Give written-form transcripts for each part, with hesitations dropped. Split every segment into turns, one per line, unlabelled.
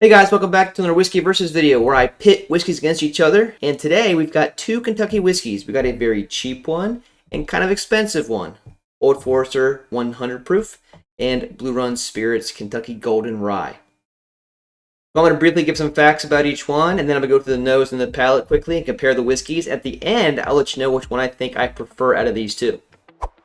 Hey guys, welcome back to another whiskey versus video where I pit whiskeys against each other. And today we've got two Kentucky whiskeys. We got a very cheap one and kind of expensive one. Old Forester 100 proof and Blue Run Spirits Kentucky Golden Rye. I'm going to briefly give some facts about each one, and then I'm going to go through the nose and the palate quickly and compare the whiskeys. At the end, I'll let you know which one I think I prefer out of these two.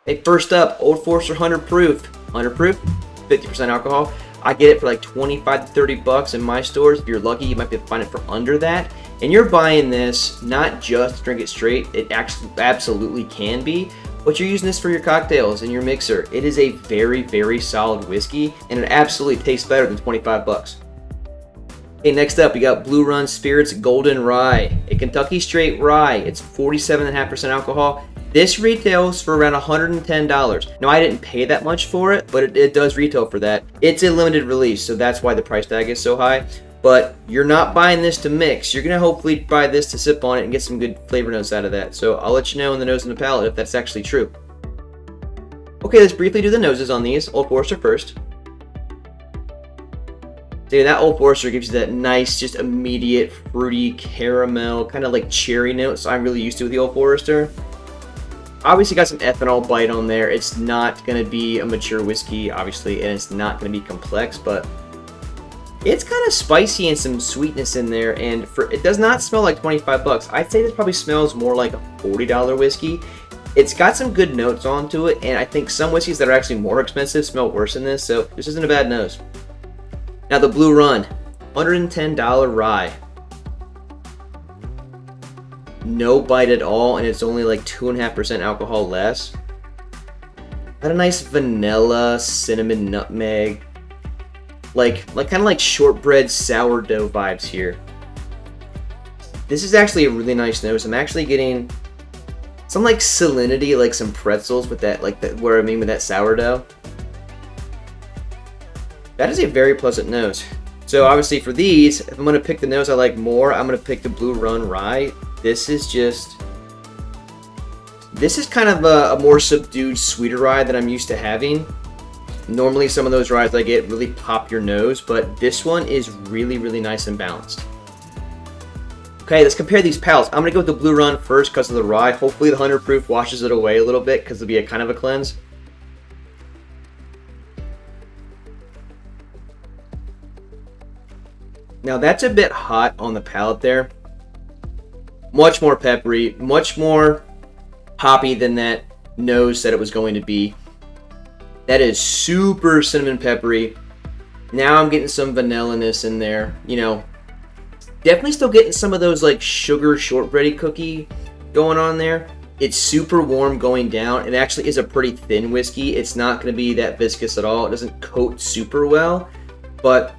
Hey, first up, Old Forester 100 proof. 100 proof, 50% alcohol. I get it for like 25 to 30 bucks in my stores. If you're lucky, you might be able to find it for under that. And you're buying this not just to drink it straight. It actually absolutely can be, but you're using this for your cocktails and your mixer. It is a very, very solid whiskey, and it absolutely tastes better than 25 bucks. Okay, next up, we got Blue Run Spirits Golden Rye, a Kentucky straight rye. It's 47.5% alcohol. This retails for around $110. Now, I didn't pay that much for it, but it does retail for that. It's a limited release, so that's why the price tag is so high. But you're not buying this to mix. You're going to hopefully buy this to sip on it and get some good flavor notes out of that. So I'll let you know in the nose and the palate if that's actually true. Okay, let's briefly do the noses on these. Old Forester first. See, that Old Forester gives you that nice, just immediate fruity caramel, kind of like cherry notes I'm really used to with the Old Forester. Obviously got some ethanol bite on there. It's not going to be a mature whiskey, obviously, and it's not going to be complex, but it's kind of spicy and some sweetness in there, and it does not smell like 25 bucks. I'd say this probably smells more like a $40 whiskey. It's got some good notes onto it, and I think some whiskeys that are actually more expensive smell worse than this, so this isn't a bad nose. Now the Blue Run, $110 rye. No bite at all, and it's only like 2.5% alcohol less. Got a nice vanilla, cinnamon, nutmeg, like kind of like shortbread sourdough vibes here. This is actually a really nice nose. I'm actually getting some like salinity, like some pretzels with that, like that, where I mean with that sourdough. That is a very pleasant nose. So obviously for these, if I'm going to pick the nose I like more, I'm going to pick the Blue Run Rye. This is kind of a more subdued, sweeter rye that I'm used to having. Normally some of those ryes I get really pop your nose, but this one is really, really nice and balanced. Okay, let's compare these palates. I'm going to go with the Blue Run first because of the rye. Hopefully the 100 proof washes it away a little bit because it'll be a kind of a cleanse. Now that's a bit hot on the palate there. Much more peppery, much more hoppy than that nose said it was going to be. That is super cinnamon peppery. Now I'm getting some vanilla-ness in there. You know, definitely still getting some of those like sugar shortbready cookie going on there. It's super warm going down. It actually is a pretty thin whiskey. It's not going to be that viscous at all. It doesn't coat super well, but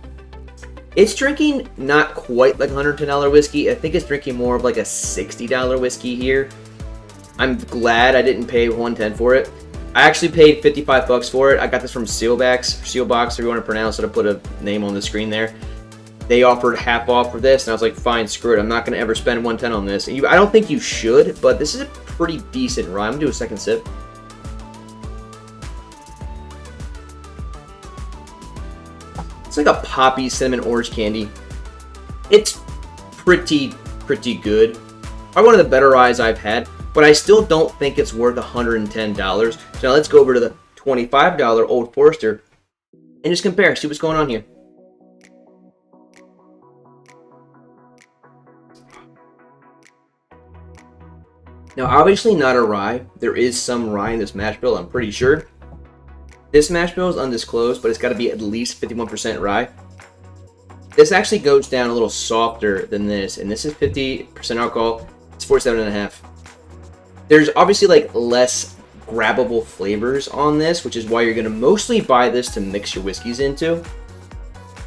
it's drinking not quite like a $110 whiskey. I think it's drinking more of like a $60 whiskey here. I'm glad I didn't pay $110 for it. I actually paid 55 bucks for it. I got this from Sealbox, if you want to pronounce it. I put a name on the screen there. They offered half off for this, and I was like, fine, screw it. I'm not going to ever spend $110 on this. I don't think you should, but this is a pretty decent rye. I'm going to do a second sip. It's like a poppy cinnamon orange candy. It's pretty good. Probably one of the better ryes I've had, but I still don't think it's worth $110. So now let's go over to the $25 Old Forester and just compare, see what's going on here. Now obviously not a rye. There is some rye in this mash bill, I'm pretty sure. This mash bill is undisclosed, but it's got to be at least 51% rye. This actually goes down a little softer than this, and this is 50% alcohol. It's 47.5. There's obviously like less grabbable flavors on this, which is why you're going to mostly buy this to mix your whiskeys into.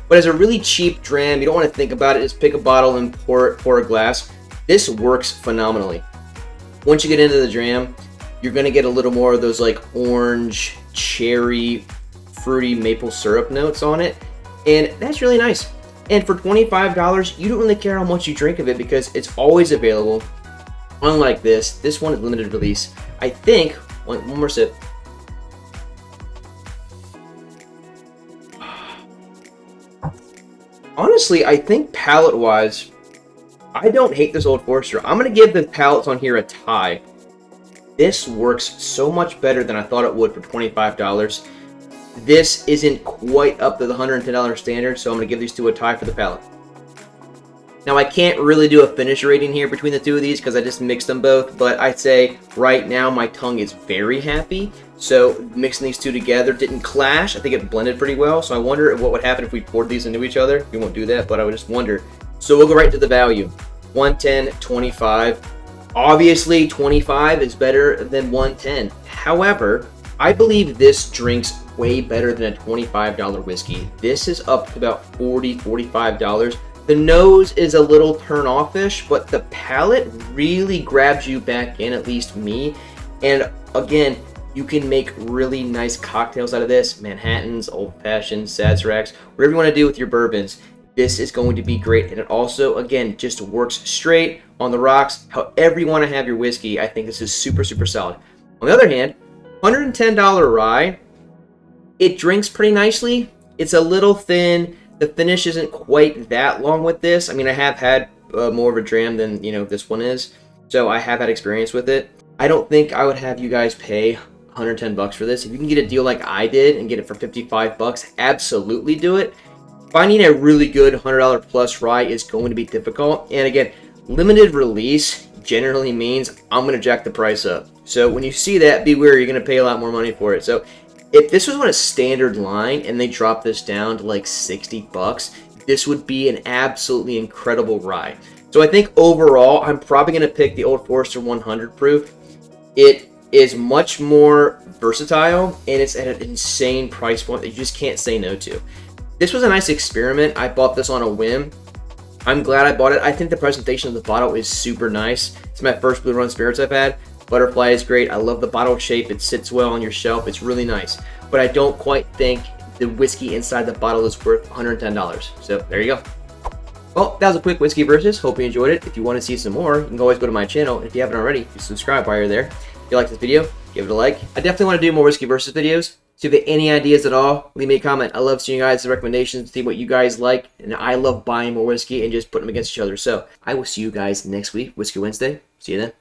But as a really cheap dram, you don't want to think about it. Just pick a bottle and pour a glass. This works phenomenally. Once you get into the dram, you're going to get a little more of those like orange, cherry, fruity maple syrup notes on it, and that's really nice. And for $25, you don't really care how much you drink of it because it's always available. Unlike this one is limited release. I think, one more sip. Honestly, I think palate-wise, I don't hate this Old Forester. I'm going to give the palates on here a tie. This works so much better than I thought it would for $25. This isn't quite up to the $110 standard, so I'm going to give these two a tie for the palate. Now, I can't really do a finish rating here between the two of these because I just mixed them both, but I'd say right now my tongue is very happy. So mixing these two together didn't clash. I think it blended pretty well, so I wonder what would happen if we poured these into each other. We won't do that, but I would just wonder. So we'll go right to the value. 110, 25. Obviously, 25 is better than 110. However, I believe this drinks way better than a $25 whiskey. This is up to about $40, $45. The nose is a little turn-off-ish, but the palate really grabs you back in, at least me. And again, you can make really nice cocktails out of this. Manhattans, old-fashioned, Sazeracs, whatever you want to do with your bourbons. This is going to be great. And it also, again, just works straight on the rocks. However you want to have your whiskey, I think this is super, super solid. On the other hand, $110 rye, it drinks pretty nicely. It's a little thin. The finish isn't quite that long with this. I mean, I have had more of a dram than, this one is. So I have had experience with it. I don't think I would have you guys pay 110 bucks for this. If you can get a deal like I did and get it for 55 bucks, absolutely do it. Finding a really good $100 plus rye is going to be difficult. And again, limited release generally means I'm going to jack the price up. So when you see that, beware, you're going to pay a lot more money for it. So if this was on a standard line and they dropped this down to like 60 bucks, this would be an absolutely incredible rye. So I think overall, I'm probably going to pick the Old Forester 100 proof. It is much more versatile and it's at an insane price point that you just can't say no to. This was a nice experiment. I bought this on a whim. I'm glad I bought it. I think the presentation of the bottle is super nice. It's my first Blue Run Spirits I've had. Butterfly is great. I love the bottle shape. It sits well on your shelf. It's really nice. But I don't quite think the whiskey inside the bottle is worth $110. So there you go. Well, that was a quick whiskey versus. Hope you enjoyed it. If you want to see some more, you can always go to my channel. If you haven't already, subscribe while you're there. If you like this video, give it a like. I definitely want to do more whiskey versus videos. So if you have any ideas at all, leave me a comment. I love seeing you guys' recommendations, see what you guys like. And I love buying more whiskey and just putting them against each other. So I will see you guys next week, Whiskey Wednesday. See you then.